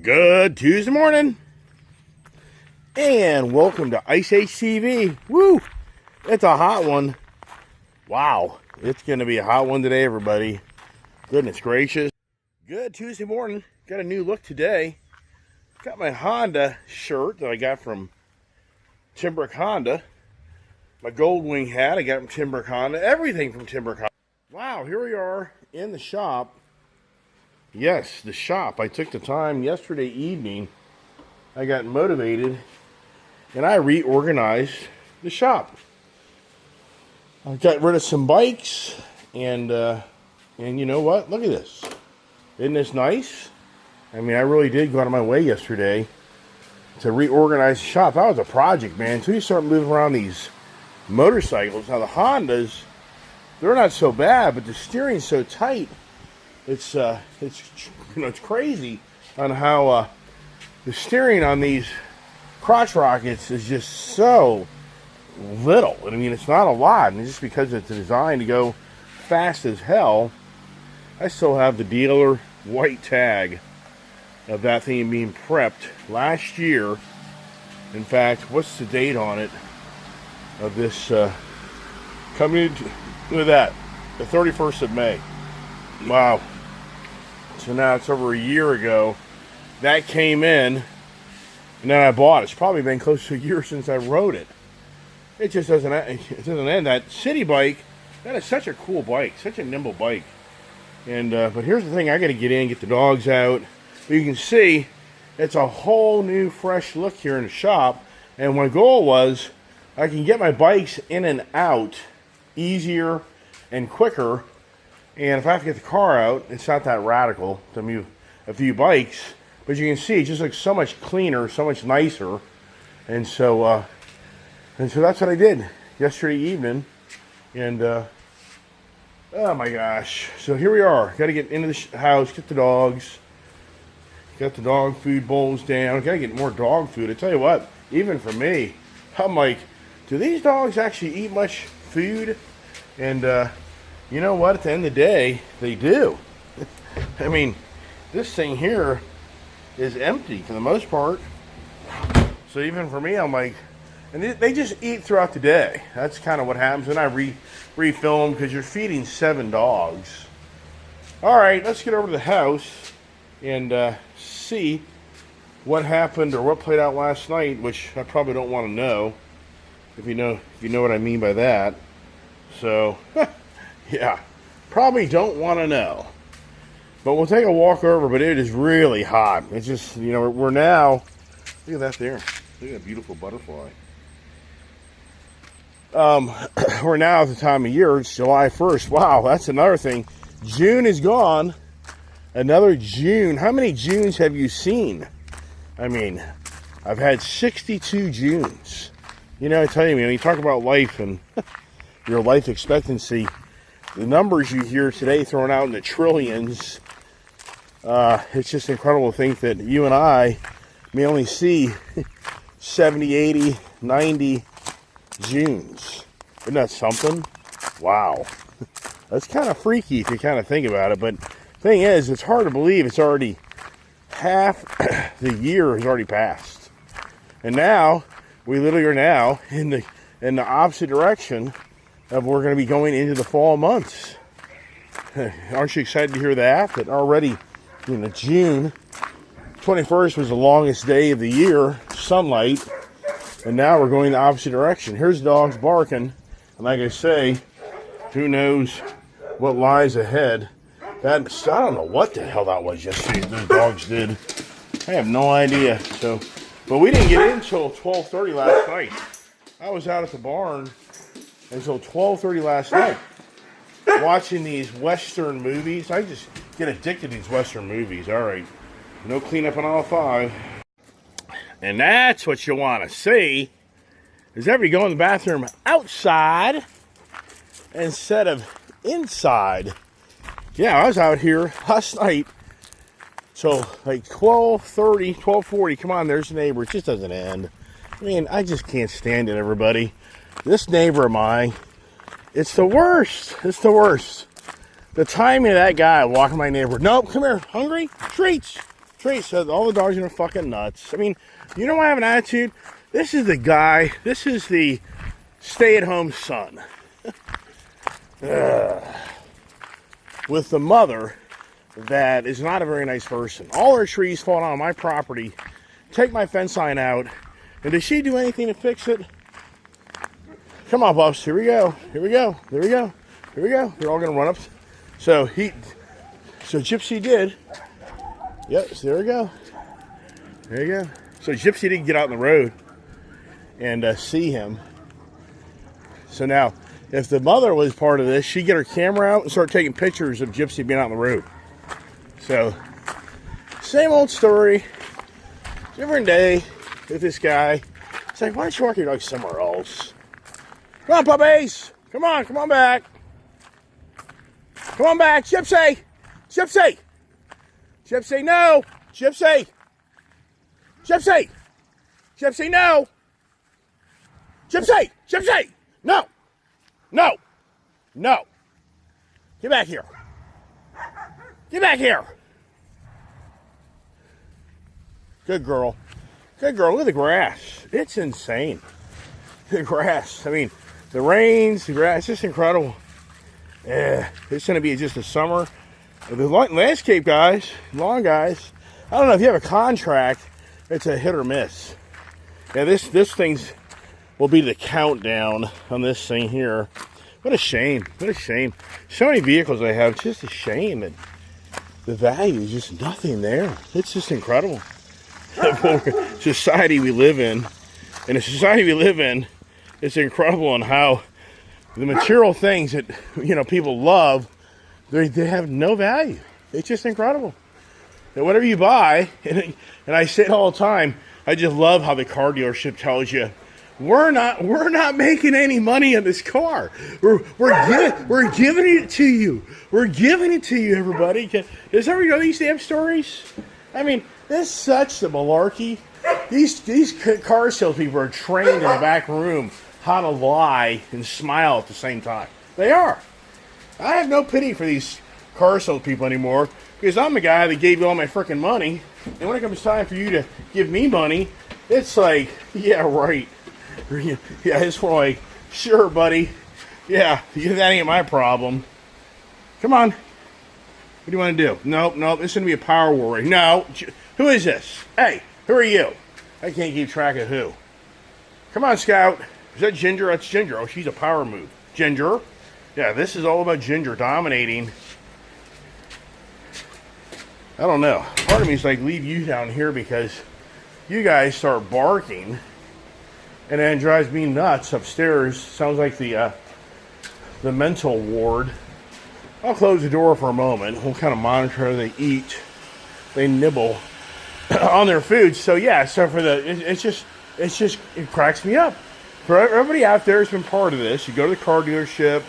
Good Tuesday morning, and welcome to Ice Age TV. Woo! It's a hot one. Wow, it's going to be a hot one today, everybody. Goodness gracious. Good Tuesday morning. Got a new look today. Got my Honda shirt that I got from Timbrook Honda. My Goldwing hat I got from Timbrook Honda. Everything from Timbrook Honda. Wow, here we are in the shop. Yes, the shop. I took the time yesterday evening. I got motivated and I reorganized the shop. I got rid of some bikes and you know what? Look at this. Isn't this nice? I mean, I really did go out of my way yesterday to reorganize the shop. That was a project, man. Until you start moving around these motorcycles. Now the Hondas, they're not so bad, but the steering's so tight. It's crazy on how the steering on these crotch rockets is just so little. I mean, it's not a lot, and just because it's designed to go fast as hell, I still have the dealer white tag of that thing being prepped last year. In fact, what's the date on it of this coming? Look at that, the 31st of May. Wow. So now it's over a year ago that came in, and then I bought it. It's probably been close to a year since I rode it. It just doesn't end. That city bike, that is such a cool bike, such a nimble bike. And but here's the thing: I got to get in, get the dogs out. But you can see it's a whole new, fresh look here in the shop. And my goal was I can get my bikes in and out easier and quicker. And if I have to get the car out, it's not that radical to move a few bikes. But you can see it just looks so much cleaner, so much nicer. And so that's what I did yesterday evening. And oh my gosh. So here we are. Got to get into the house, get the dogs. Got the dog food bowls down. Got to get more dog food. I tell you what, even for me, I'm like, do these dogs actually eat much food? And you know what? At the end of the day, they do. I mean, this thing here is empty for the most part. So even for me, I'm like, and they just eat throughout the day. That's kind of what happens when I refill them, because you're feeding 7 dogs. All right, let's get over to the house and see what happened or what played out last night, which I probably don't want to know, if you know what I mean by that. So. Yeah, probably don't want to know. But we'll take a walk over, but it is really hot. It's just, we're now, look at that there. Look at that beautiful butterfly. We're now at the time of year, it's July 1st. Wow, that's another thing. June is gone. Another June. How many Junes have you seen? I mean, I've had 62 Junes. I tell you, when you talk about life and your life expectancy, the numbers you hear today thrown out in the trillions, it's just incredible to think that you and I may only see 70, 80, 90 Junes. Isn't that something? Wow. That's kind of freaky if you kind of think about it. But the thing is, it's hard to believe it's already half the year has already passed. And now, we literally are now in the opposite direction of we're going to be going into the fall months. Aren't you excited to hear that? That already, June 21st was the longest day of the year, sunlight, and now we're going the opposite direction. Here's dogs barking, and like I say, who knows what lies ahead. I don't know what the hell that was yesterday. Those dogs did. I have no idea. But we didn't get in until 12:30 last night. I was out at the barn until 12:30 last night, watching these Western movies. I just get addicted to these Western movies. All right, no cleanup on all 5. And that's what you want to see, is everybody go in the bathroom outside instead of inside. Yeah, I was out here last night till like 12:30, 12:40. Come on, there's the neighbor. It just doesn't end. I mean, I just can't stand it, everybody. This neighbor of mine, it's the worst. It's the worst. The timing of that guy walking my neighborhood. Nope, come here. Hungry? Treats. Tree said all the dogs are fucking nuts. I mean, you know why I have an attitude? This is the guy, this is the stay-at-home son. With the mother that is not a very nice person. All her trees fall on my property, take my fence line out, and does she do anything to fix it? Come on, Buffs, here we go, here we go, here we go, here we go. They're all gonna run up. So Gypsy did. Yep, so there we go. There you go. So Gypsy didn't get out in the road and see him. So now, if the mother was part of this, she'd get her camera out and start taking pictures of Gypsy being out on the road. So, same old story, different day with this guy. It's like, why don't you walk your dog somewhere else? Come on, puppies! Come on back! Come on back, Gypsy! Gypsy! Gypsy, no! Gypsy! Gypsy! Gypsy, no! Gypsy! Gypsy! No! No! No! Get back here! Get back here! Good girl. Good girl. Look at the grass. It's insane. The grass. I mean, the rains, the grass, it's just incredible. It's going to be just a summer. The landscape guys, lawn guys, I don't know if you have a contract, it's a hit or miss. Yeah, this thing's will be the countdown on this thing here. What a shame. What a shame. So many vehicles I have. It's just a shame that the value is just nothing there. It's just incredible. The society we live in. In the society we live in, it's incredible on how the material things that, you know, people love, they have no value. It's just incredible. And whatever you buy, and I say it all the time, I just love how the car dealership tells you, we're not making any money on this car. We're giving it to you. We're giving it to you, everybody. Does everybody know these damn stories? I mean, this is such the malarkey. These car salespeople are trained in the back room how to lie and smile at the same time. They are. I have no pity for these car salespeople anymore because I'm the guy that gave you all my freaking money. And when it comes time for you to give me money, it's like, yeah, right. Yeah, it's more like, sure, buddy. Yeah, that ain't my problem. Come on. What do you want to do? Nope, this is going to be a power war right now. Who is this? Hey, who are you? I can't keep track of who. Come on, Scout. Is that Ginger? That's Ginger. Oh, she's a power move. Ginger. Yeah, this is all about Ginger dominating. I don't know. Part of me is like, leave you down here because you guys start barking. And then it drives me nuts upstairs. Sounds like the mental ward. I'll close the door for a moment. We'll kind of monitor how they eat. They nibble on their food. So yeah, so for it cracks me up. For everybody out there who's been part of this, you go to the car dealership,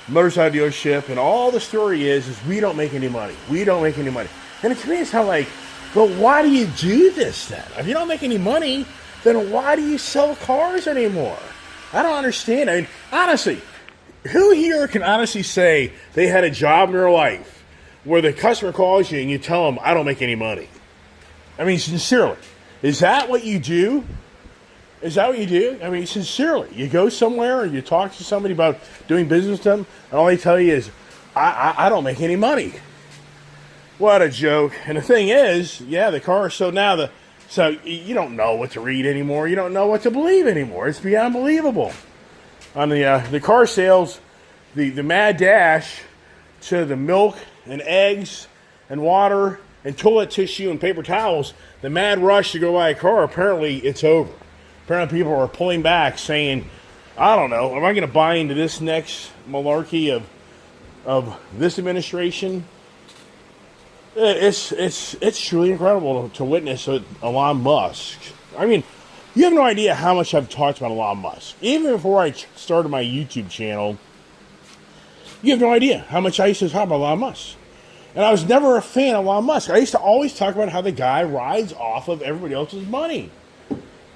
motorcycle dealership, and all the story is we don't make any money. We don't make any money. And to me, it's kind of like, but why do you do this then? If you don't make any money, then why do you sell cars anymore? I don't understand. I mean, honestly, who here can honestly say they had a job in their life where the customer calls you and you tell them, I don't make any money? I mean, sincerely, is that what you do? Is that what you do? I mean, sincerely, you go somewhere and you talk to somebody about doing business with them, and all they tell you is, I don't make any money. What a joke. And the thing is, yeah, the car, so you don't know what to read anymore. You don't know what to believe anymore. It's beyond unbelievable. On the car sales, the mad dash to the milk and eggs and water and toilet tissue and paper towels, the mad rush to go buy a car, apparently it's over. Apparently people are pulling back saying, I don't know, am I going to buy into this next malarkey of this administration? It's truly incredible to witness Elon Musk. I mean, you have no idea how much I've talked about Elon Musk. Even before I started my YouTube channel, you have no idea how much I used to talk about Elon Musk. And I was never a fan of Elon Musk. I used to always talk about how the guy rides off of everybody else's money.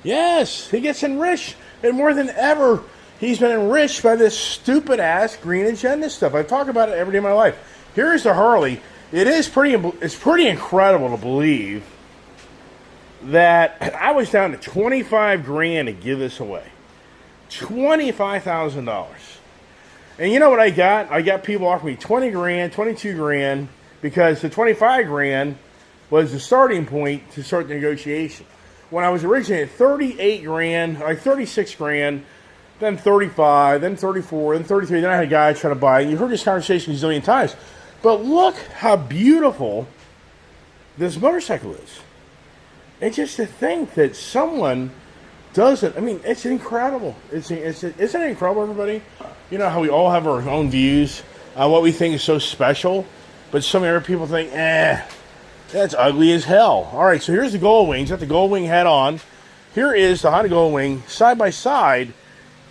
Yes, he gets enriched. And more than ever, he's been enriched by this stupid-ass green agenda stuff. I talk about it every day of my life. Here's the Harley. It's pretty incredible to believe that I was down to 25 grand to give this away. $25,000. And you know what I got? I got people offering me 20 grand, 22 grand, because the 25 grand was the starting point to start the negotiation. When I was originally at 38 grand, like 36 grand, then 35, then 34, then 33, then I had a guy trying to buy it. You've heard this conversation a zillion times. But look how beautiful this motorcycle is. It's just to think that someone doesn't. I mean, it's incredible. Isn't it incredible, everybody? You know how we all have our own views on what we think is so special, but some other people think, that's ugly as hell. All right, so here's the Gold Wings. Got the Gold Wing head on. Here is the Honda Gold Wing side by side,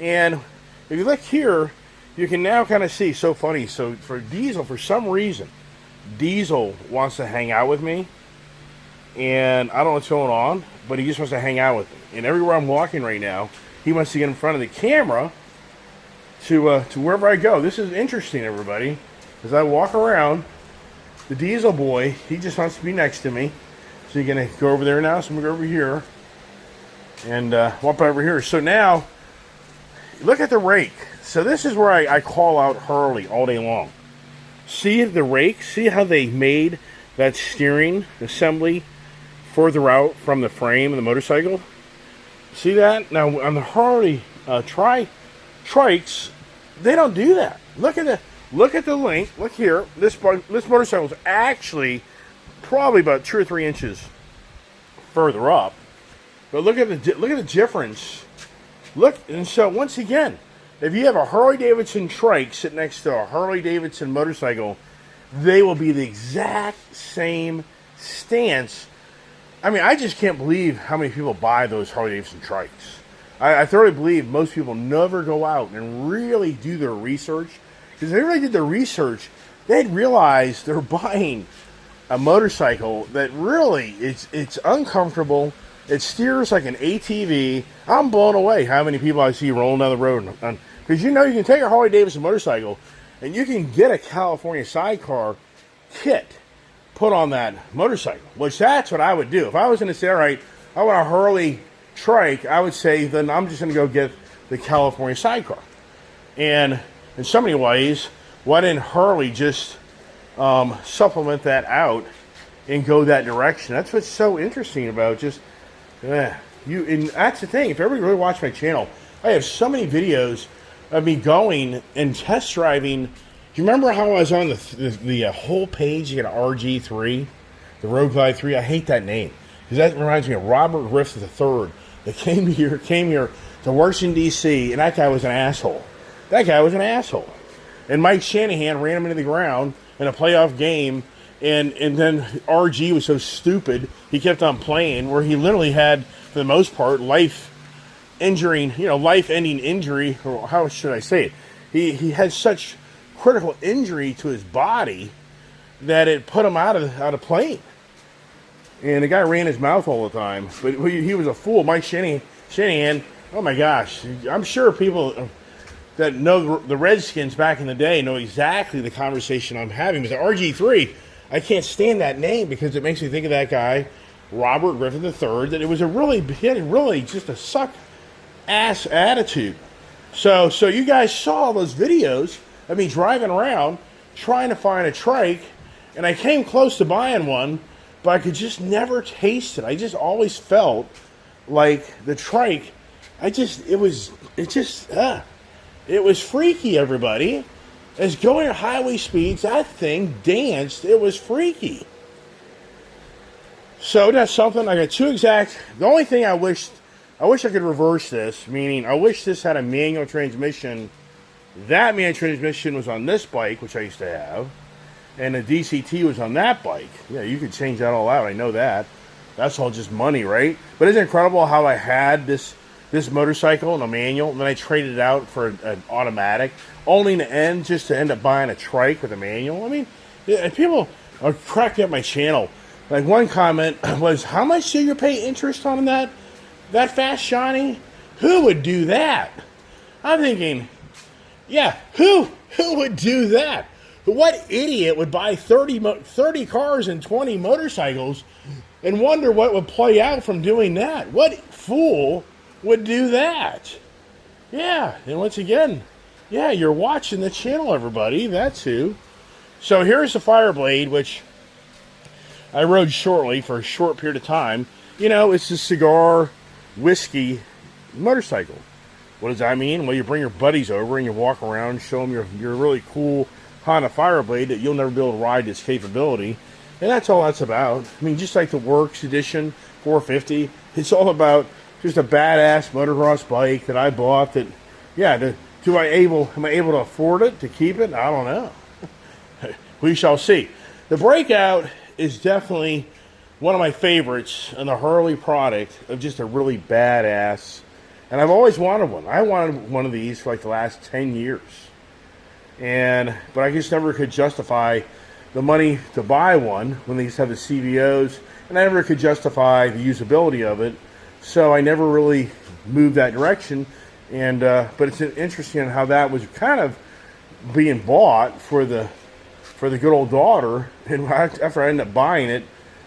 and if you look here, you can now kind of see. So funny. So for Diesel, for some reason, Diesel wants to hang out with me, and I don't know what's going on, but he just wants to hang out with me. And everywhere I'm walking right now, he wants to get in front of the camera to wherever I go. This is interesting, everybody. As I walk around, the Diesel boy, he just wants to be next to me. So you're going to go over there now. So I'm going to go over here and walk over here. So now, look at the rake. So this is where I call out Harley all day long. See the rake? See how they made that steering assembly further out from the frame of the motorcycle? See that? Now, on the Harley trikes, they don't do that. Look at the length. Look here. This motorcycle is actually probably about 2 or 3 inches further up. But look at the difference. Look, and so once again, if you have a Harley-Davidson trike sitting next to a Harley-Davidson motorcycle, they will be the exact same stance. I mean, I just can't believe how many people buy those Harley-Davidson trikes. I thoroughly believe most people never go out and really do their research. Because if they really did their research, they'd realize they're buying a motorcycle that really, it's uncomfortable. It steers like an ATV. I'm blown away how many people I see rolling down the road. Because you can take a Harley-Davidson motorcycle and you can get a California sidecar kit put on that motorcycle. Which that's what I would do. If I was going to say, all right, I want a Harley trike, I would say, then I'm just going to go get the California sidecar. And in so many ways, why didn't Harley just supplement that out and go that direction? That's what's so interesting about just and that's the thing. If everybody really watched my channel, I have so many videos of me going and test driving. Do you remember how I was on the whole page? You got an RG3, the Road Glide 3. I hate that name because that reminds me of Robert Griffith III that came here to Washington D.C. and that guy was an asshole. And Mike Shanahan ran him into the ground in a playoff game. And then RG was so stupid, he kept on playing, where he literally had, for the most part, life-ending injury, or how should I say it? He had such critical injury to his body that it put him out of playing. And the guy ran his mouth all the time, but he was a fool. Mike Shanahan, oh my gosh, I'm sure people that know the Redskins back in the day know exactly the conversation I'm having. But the RG3, I can't stand that name because it makes me think of that guy, Robert Griffith III, that he had really just a suck-ass attitude. So you guys saw those videos of me driving around trying to find a trike, and I came close to buying one, but I could just never taste it. I just always felt like the trike, it was freaky, everybody. As going at highway speeds, that thing danced. It was freaky. So that's something. I got the only thing I wish I could reverse this, meaning I wish this had a manual transmission. That manual transmission was on this bike, which I used to have, and the DCT was on that bike. Yeah, you could change that all out. I know that. That's all just money, right? But isn't it incredible how I had this motorcycle and a manual, and then I traded it out for an automatic, only to end up buying a trike with a manual? I mean, people are cracking up my channel. Like one comment was, "How much do you pay interest on that fast, Johnny? Who would do that?" I'm thinking, yeah, who would do that? What idiot would buy 30 cars and 20 motorcycles and wonder what would play out from doing that? What fool would do that? Yeah, and once again, yeah, you're watching the channel, everybody. That's who. So here's the Fireblade, which I rode shortly for a short period of time. You know, it's a cigar, whiskey motorcycle. What does that mean? Well, you bring your buddies over and you walk around, show them your really cool Honda Fireblade that you'll never be able to ride this capability. And that's all that's about. I mean, just like the Works Edition 450, it's all about just a badass motocross bike that I bought that, yeah, am I able to afford it, to keep it? I don't know. We shall see. The Breakout is definitely one of my favorites in the Harley product of just a really badass. And I've always wanted one. I wanted one of these for like the last 10 years. But I just never could justify the money to buy one when they used to have the CVOs. And I never could justify the usability of it. So I never really moved that direction. But it's interesting how that was kind of being bought for the good old daughter. And after I ended up buying it,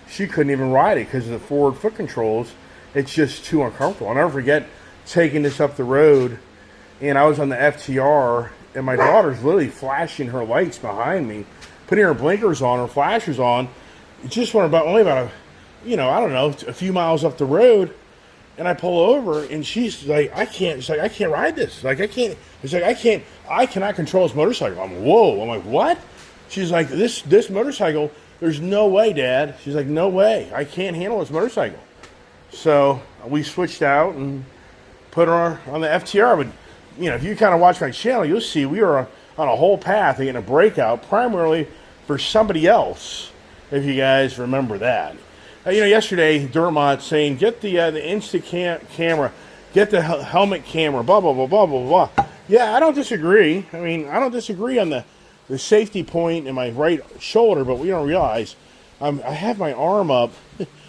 she couldn't even ride it because of the forward foot controls. It's just too uncomfortable. I'll never forget taking this up the road, and I was on the FTR, and my daughter's literally flashing her lights behind me, putting her blinkers on, her flashers on. It just went only about a few miles up the road, and I pull over, and she's like, I can't ride this. Like, I cannot control this motorcycle. I'm like, what? She's like, this motorcycle, there's no way, Dad. She's like, no way. I can't handle this motorcycle. So we switched out and put her on the FTR. But, if you kind of watch my channel, you'll see we are on a whole path of getting a Breakout, primarily for somebody else, if you guys remember that. Yesterday, Dermot saying, get the Insta camera, get the helmet camera, blah, blah, blah, blah, blah, blah. Yeah, I don't disagree. I mean, I don't disagree on the safety point in my right shoulder, but we don't realize I have my arm up,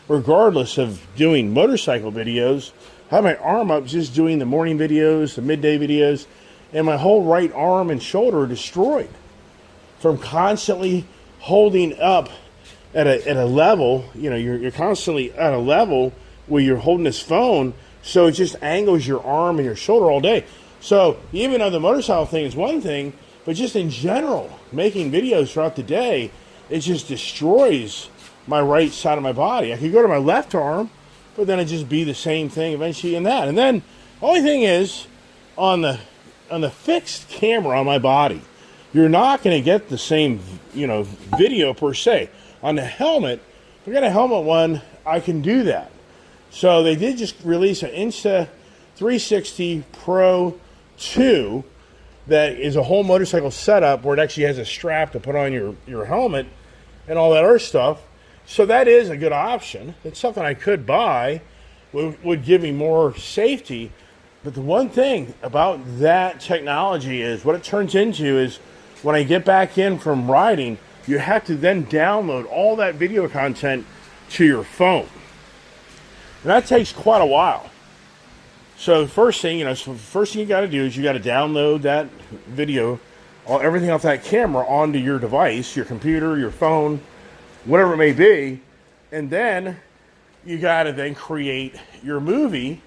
regardless of doing motorcycle videos. I have my arm up just doing the morning videos, the midday videos, and my whole right arm and shoulder are destroyed from constantly holding up at a level. You're constantly at a level where you're holding this phone, so it just angles your arm and your shoulder all day. So even though the motorcycle thing is one thing, but just in general, making videos throughout the day, it just destroys my right side of my body. I could go to my left arm, but then it'd just be the same thing eventually in that. And then the only thing is, on the fixed camera on my body, you're not going to get the same video per se. On the helmet, if I got a helmet one, I can do that. So they did just release an Insta360 Pro 2 that is a whole motorcycle setup where it actually has a strap to put on your helmet and all that other stuff. So that is a good option. It's something I could buy. Would give me more safety. But the one thing about that technology is what it turns into is when I get back in from riding, you have to then download all that video content to your phone. And that takes quite a while. So the first thing, you got to do is you got to download that video, everything off that camera onto your device, your computer, your phone, whatever it may be. And then you got to then create your movie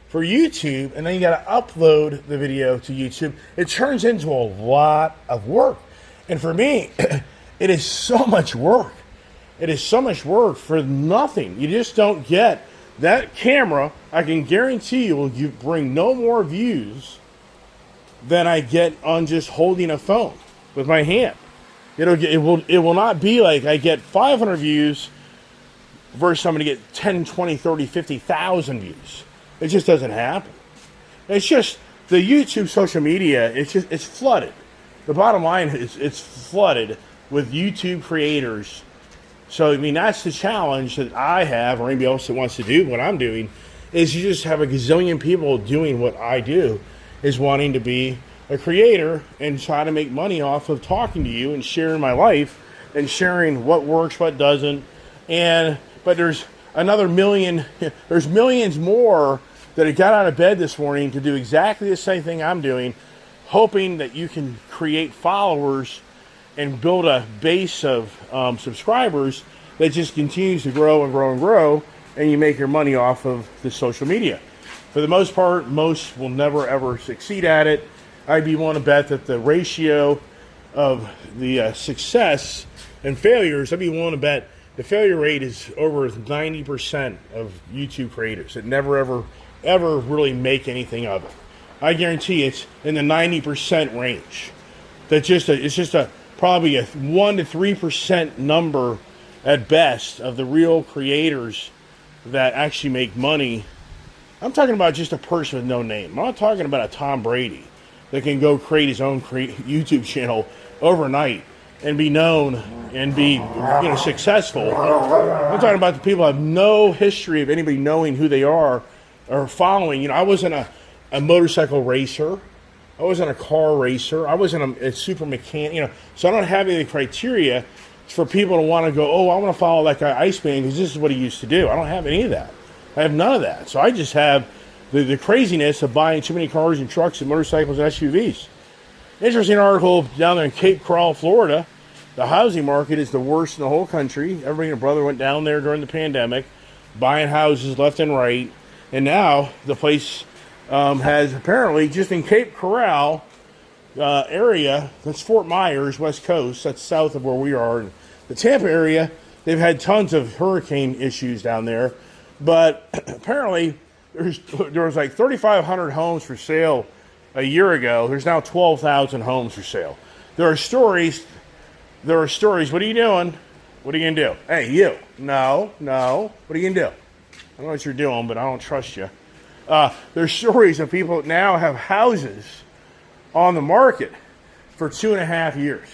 for YouTube, and then you got to upload the video to YouTube. It turns into a lot of work. And for me, it is so much work. It is so much work for nothing. You just don't get that camera. I can guarantee you will bring no more views than I get on just holding a phone with my hand. It will not be like I get 500 views versus somebody get 10, 20, 30, 50,000 views. It just doesn't happen. It's just the YouTube social media, it's flooded. The bottom line is it's flooded with YouTube creators. So, I mean, that's the challenge that I have, or anybody else that wants to do what I'm doing, is you just have a gazillion people doing what I do, is wanting to be a creator and try to make money off of talking to you and sharing my life and sharing what works, what doesn't. But there's another million, there's millions more that have got out of bed this morning to do exactly the same thing I'm doing, hoping that you can create followers and build a base of subscribers that just continues to grow and grow and grow, and you make your money off of the social media. For the most part, most will never ever succeed at it. I'd be willing to bet that the ratio of the success and failures, I'd be willing to bet the failure rate is over 90% of YouTube creators that never ever really make anything of it. I guarantee it's in the 90% range. It's just probably a 1 to 3% number at best of the real creators that actually make money. I'm talking about just a person with no name. I'm not talking about a Tom Brady that can go create his own YouTube channel overnight and be known and be successful. I'm talking about the people who have no history of anybody knowing who they are or following. I wasn't a motorcycle racer. I wasn't a car racer. I wasn't a super mechanic. So I don't have any criteria for people to want to go, oh, I want to follow that guy Iceman because this is what he used to do. I don't have any of that. I have none of that. So I just have the craziness of buying too many cars and trucks and motorcycles and SUVs. Interesting article down there in Cape Coral, Florida. The housing market is the worst in the whole country. Everybody and their brother went down there during the pandemic, buying houses left and right. And now the place has apparently, just in Cape Coral area, that's Fort Myers, West Coast, that's south of where we are. The Tampa area, they've had tons of hurricane issues down there. But apparently, there was like 3,500 homes for sale a year ago. There's now 12,000 homes for sale. There are stories. What are you doing? What are you going to do? Hey, you. No. What are you going to do? I don't know what you're doing, but I don't trust you. There's stories of people that now have houses on the market for 2.5 years.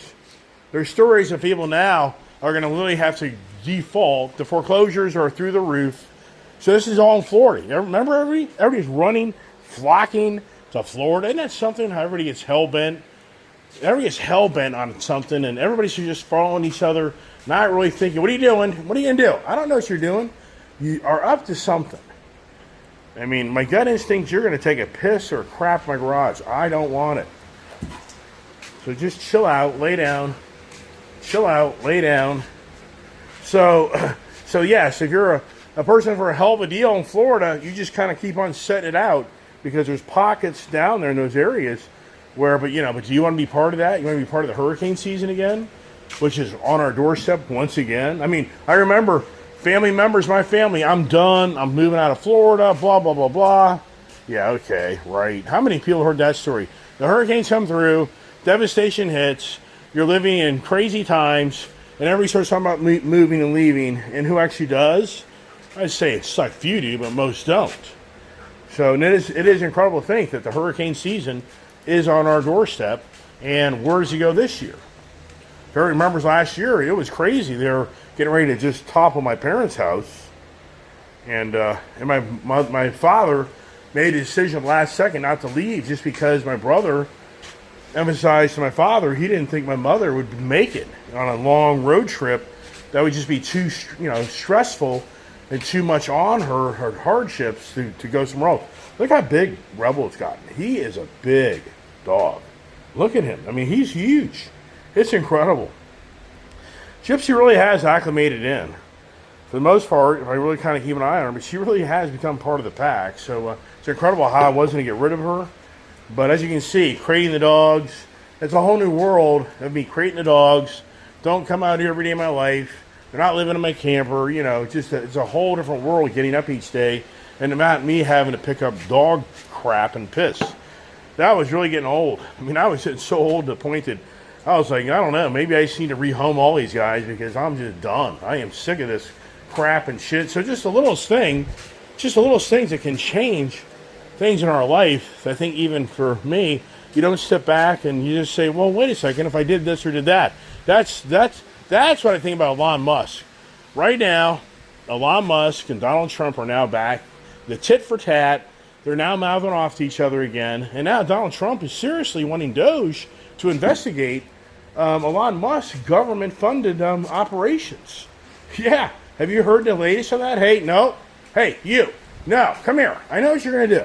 There's stories of people now are going to literally have to default. The foreclosures are through the roof. So this is all in Florida. Remember everybody's running, flocking to Florida. Isn't that something? How everybody gets hell-bent? Everybody gets hell-bent on something, and everybody's just following each other, not really thinking, what are you doing? What are you going to do? I don't know what you're doing. You are up to something. I mean, my gut instinct, you're going to take a piss or crap in my garage. I don't want it. So just chill out, lay down. Chill out, lay down. So yes, if you're a person for a hell of a deal in Florida, you just kind of keep on setting it out because there's pockets down there in those areas where, but do you want to be part of that? You want to be part of the hurricane season again, which is on our doorstep once again? I mean, I remember family members, my family, I'm done. I'm moving out of Florida, blah, blah, blah, blah. Yeah, okay, right. How many people heard that story? The hurricanes come through, devastation hits, you're living in crazy times, and everybody starts talking about moving and leaving, and who actually does? I'd say it's like few do, but most don't. So it is incredible to think that the hurricane season is on our doorstep, and where does he go this year? If everybody remembers last year, it was crazy. They were getting ready to just topple my parents' house, and my father made a decision last second not to leave just because my brother emphasized to my father he didn't think my mother would make it on a long road trip. That would just be too stressful and too much on her hardships to go somewhere else. Look how big Rebel has gotten. He is a big dog. Look at him. I mean, he's huge. It's incredible. Gypsy really has acclimated in. For the most part, if I really kind of keep an eye on her, but she really has become part of the pack. So it's incredible how I was going to get rid of her. But as you can see, crating the dogs, it's a whole new world of me crating the dogs. Don't come out here every day of my life. They're not living in my camper. It's a whole different world getting up each day. And not me having to pick up dog crap and piss. That was really getting old. I mean, I was getting so old to the point that I was like, I don't know, maybe I just need to rehome all these guys because I'm just done. I am sick of this crap and shit. So just the littlest things that can change things in our life. I think even for me, you don't step back and you just say, well, wait a second, if I did this or did that. That's what I think about Elon Musk. Right now, Elon Musk and Donald Trump are now back. The tit for tat. They're now mouthing off to each other again. And now Donald Trump is seriously wanting Doge to investigate Elon Musk's government-funded operations. Yeah. Have you heard the latest on that? Hey, no. Hey, you. No, come here. I know what you're going to do.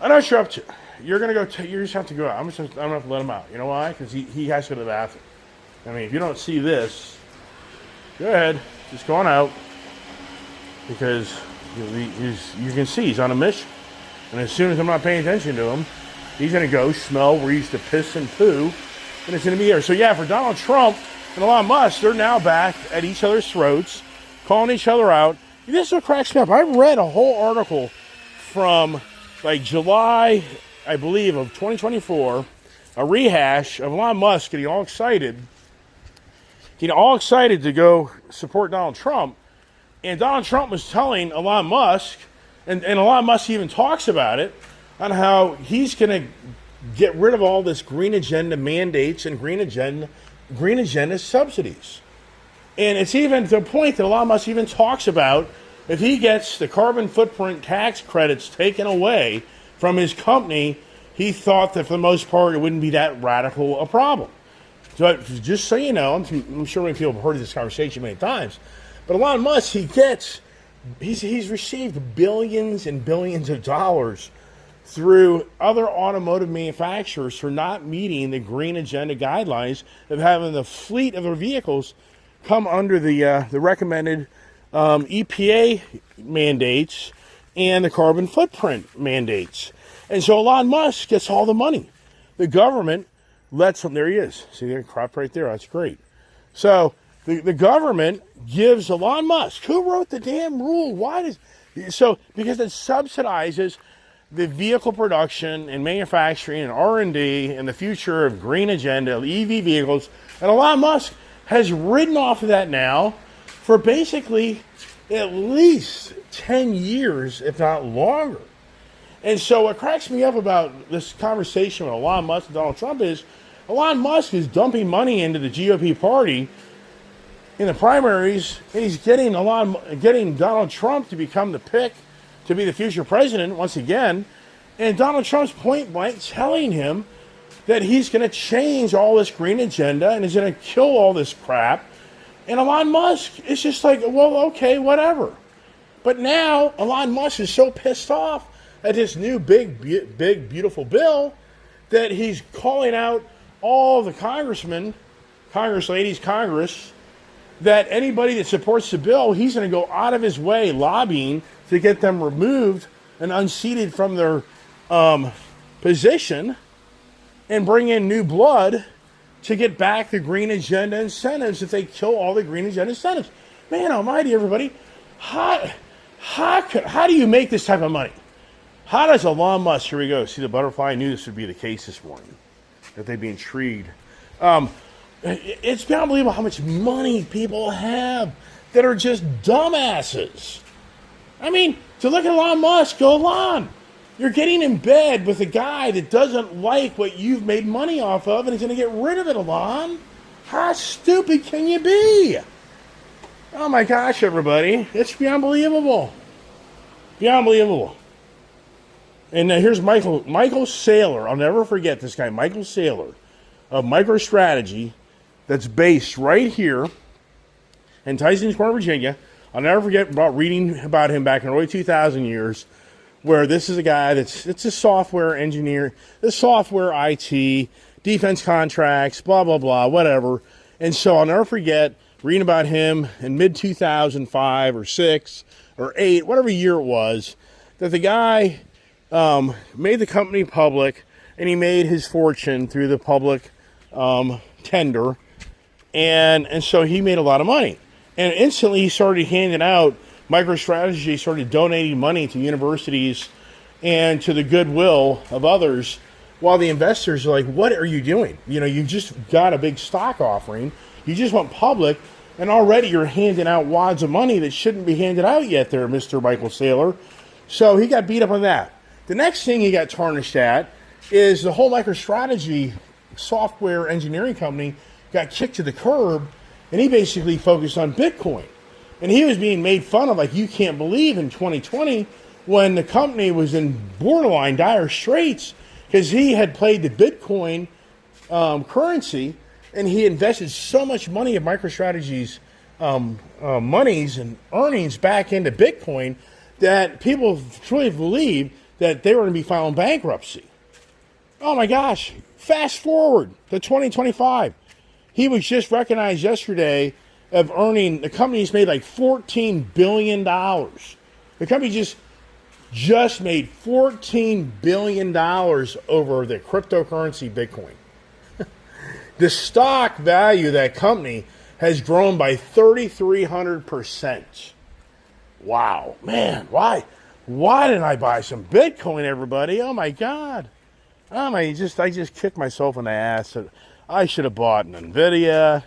I know what you're up to. you're gonna go. You just have to go out. I'm gonna have to let him out. You know why? Because he has to go to the bathroom. I mean, if you don't see this, go ahead, just go on out, because you can see he's on a mission. And as soon as I'm not paying attention to him, he's gonna go smell where he used to piss and poo, and it's gonna be there. So yeah, for Donald Trump and Elon Musk, they're now back at each other's throats, calling each other out. This is what cracks me up. I read a whole article from like July, I believe, of 2024, a rehash of Elon Musk getting all excited to go support Donald Trump. And Donald Trump was telling Elon Musk, and Elon Musk even talks about it, on how he's going to get rid of all this green agenda mandates and green agenda subsidies. And it's even to the point that Elon Musk even talks about, if he gets the carbon footprint tax credits taken away from his company, he thought that for the most part it wouldn't be that radical a problem. So just so you know, I'm sure many people have heard this conversation many times, but Elon Musk, he's received billions and billions of dollars through other automotive manufacturers for not meeting the green agenda guidelines of having the fleet of their vehicles come under the recommended EPA mandates and the carbon footprint mandates. And so Elon Musk gets all the money. The government lets him, there he is. See there, cropped right there, that's great. So the government gives Elon Musk, who wrote the damn rule? Because it subsidizes the vehicle production and manufacturing and R&D and the future of green agenda, EV vehicles. And Elon Musk has ridden off of that now for basically at least 10 years, if not longer. And so what cracks me up about this conversation with Elon Musk and Donald Trump is Elon Musk is dumping money into the GOP party in the primaries, and he's getting Donald Trump to become the pick to be the future president once again. And Donald Trump's point blank telling him that he's going to change all this green agenda and is going to kill all this crap. And Elon Musk is just like, well, okay, whatever. But now Elon Musk is so pissed off at this new big, beautiful bill that he's calling out all the congressmen, Congress ladies, Congress, that anybody that supports the bill, he's going to go out of his way lobbying to get them removed and unseated from their position and bring in new blood to get back the green agenda incentives if they kill all the green agenda incentives. Man almighty, everybody, how do you make this type of money? How does Elon Musk, here we go, see the butterfly? I knew this would be the case this morning, that they'd be intrigued. It's been unbelievable how much money people have that are just dumbasses. I mean, to look at Elon Musk, go Elon. You're getting in bed with a guy that doesn't like what you've made money off of and is going to get rid of it, Elon. How stupid can you be? Oh my gosh, everybody. It's beyond unbelievable. Beyond unbelievable. And here's Michael Saylor. I'll never forget this guy, Michael Saylor of MicroStrategy, that's based right here in Tysons Corner, Virginia. I'll never forget about reading about him back in the early 2000 years, where this is a guy it's a software engineer, the software IT, defense contracts, blah, blah, blah, whatever. And so I'll never forget reading about him in mid-2005 or 6 or 8, whatever year it was, that the guy made the company public, and he made his fortune through the public tender. And so he made a lot of money. And instantly he started handing out, MicroStrategy started donating money to universities and to the goodwill of others, while the investors are like, what are you doing? You know, you just got a big stock offering. You just went public, and already you're handing out wads of money that shouldn't be handed out yet there, Mr. Michael Saylor. So he got beat up on that. The next thing he got tarnished at is the whole MicroStrategy software engineering company got kicked to the curb, and he basically focused on Bitcoin. And he was being made fun of like you can't believe in 2020, when the company was in borderline dire straits because he had played the Bitcoin currency, and he invested so much money of MicroStrategy's monies and earnings back into Bitcoin that people truly believed that they were going to be filing bankruptcy. Oh my gosh. Fast forward to 2025. He was just recognized yesterday of earning, the company's made like $14 billion. The company just made $14 billion over the cryptocurrency Bitcoin. The stock value of that company has grown by 3,300%. Wow, man, why didn't I buy some Bitcoin, everybody? Oh my God. I just kicked myself in the ass. I should have bought an Nvidia,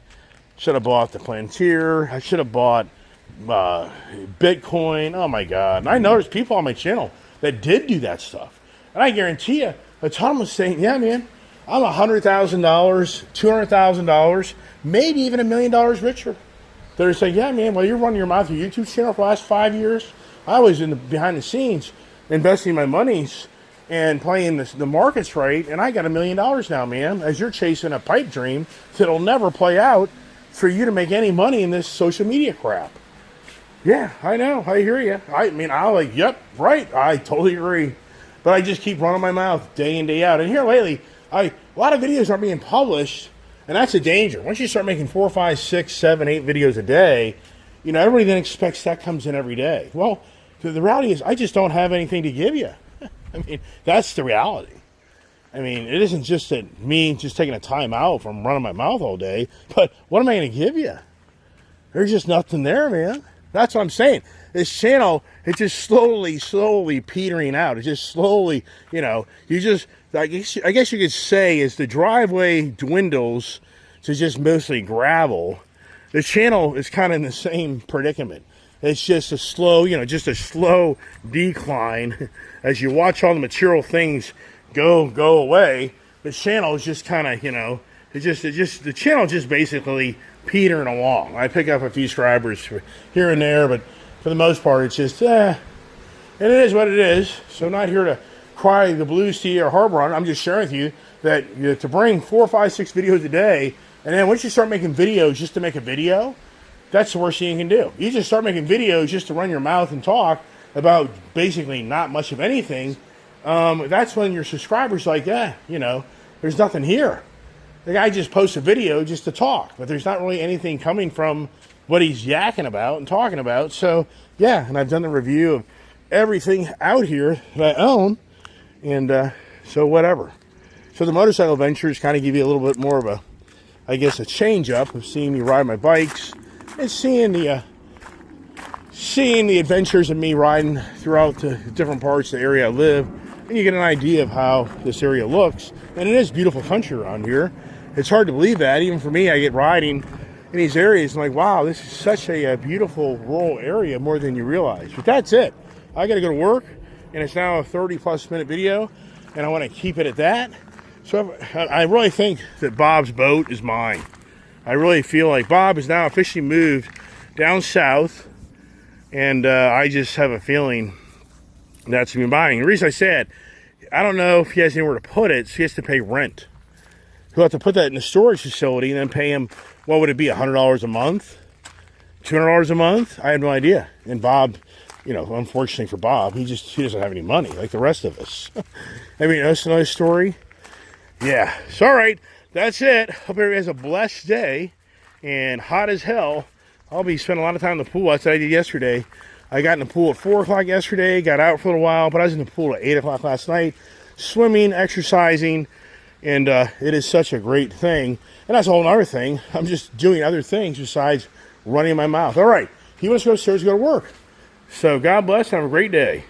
should have bought the Palantir, I should have bought Bitcoin. Oh my God. And I noticed people on my channel that did do that stuff. And I guarantee you, a ton was saying, yeah, man, I'm $100,000, $200,000, maybe even $1 million richer. They're saying, yeah, man, well, you're running your mouth, your YouTube channel for the last 5 years. I was behind the scenes investing my monies and playing the markets right, and I got $1 million now, man, as you're chasing a pipe dream that'll never play out for you to make any money in this social media crap. Yeah, I know. I hear you. I mean, I'll like, yep, right. I totally agree. But I just keep running my mouth day in, day out. And here lately, a lot of videos aren't being published, and that's a danger. Once you start making 4, 5, 6, 7, 8 videos a day, you know, everybody then expects that comes in every day. Well, the reality is I just don't have anything to give you. I mean, that's the reality. I mean, it isn't just that me just taking a time out from running my mouth all day, but what am I going to give you? There's just nothing there, man. That's what I'm saying. This channel, it's just slowly petering out. It's just slowly, you know, I guess you could say as the driveway dwindles to just mostly gravel, the channel is kind of in the same predicament. It's just a slow, just a slow decline as you watch all the material things go away. The channel is just kind of, the channel just basically petering along. I pick up a few subscribers here and there, but for the most part, it's just, and it is what it is. So I'm not here to cry the blues to you or harbor on it. I'm just sharing with you that to bring 4, 5, 6 videos a day, and then once you start making videos just to make a video, that's the worst thing you can do. You just start making videos just to run your mouth and talk about basically not much of anything. That's when your subscribers like, there's nothing here. The guy just posts a video just to talk, but there's not really anything coming from what he's yakking about and talking about. So, yeah, and I've done the review of everything out here that I own, and so whatever. So the motorcycle adventures kind of give you a little bit more of a, I guess, a change up of seeing me ride my bikes and seeing the adventures of me riding throughout the different parts of the area I live, and you get an idea of how this area looks. And it is beautiful country around here. It's hard to believe that. Even for me, I get riding in these areas, I'm like, wow, this is such a beautiful rural area, more than you realize. But that's it. I got to go to work, and it's now a 30-plus minute video, and I want to keep it at that. So I really think that Bob's boat is mine. I really feel like Bob has now officially moved down south, and I just have a feeling that's going to be buying. The reason I said, I don't know if he has anywhere to put it, so he has to pay rent. He'll have to put that in a storage facility and then pay him, what would it be, $100 a month? $200 a month? I have no idea. And Bob, unfortunately for Bob, he doesn't have any money like the rest of us. I mean, that's another story. Yeah. So, all right. That's it. Hope everybody has a blessed day. And hot as hell. I'll be spending a lot of time in the pool. That's what I did yesterday. I got in the pool at 4 o'clock yesterday. Got out for a little while. But I was in the pool at 8 o'clock last night. Swimming, exercising. And it is such a great thing. And that's a whole other thing. I'm just doing other things besides running my mouth. All right. He wants to go upstairs to go to work. So God bless and have a great day.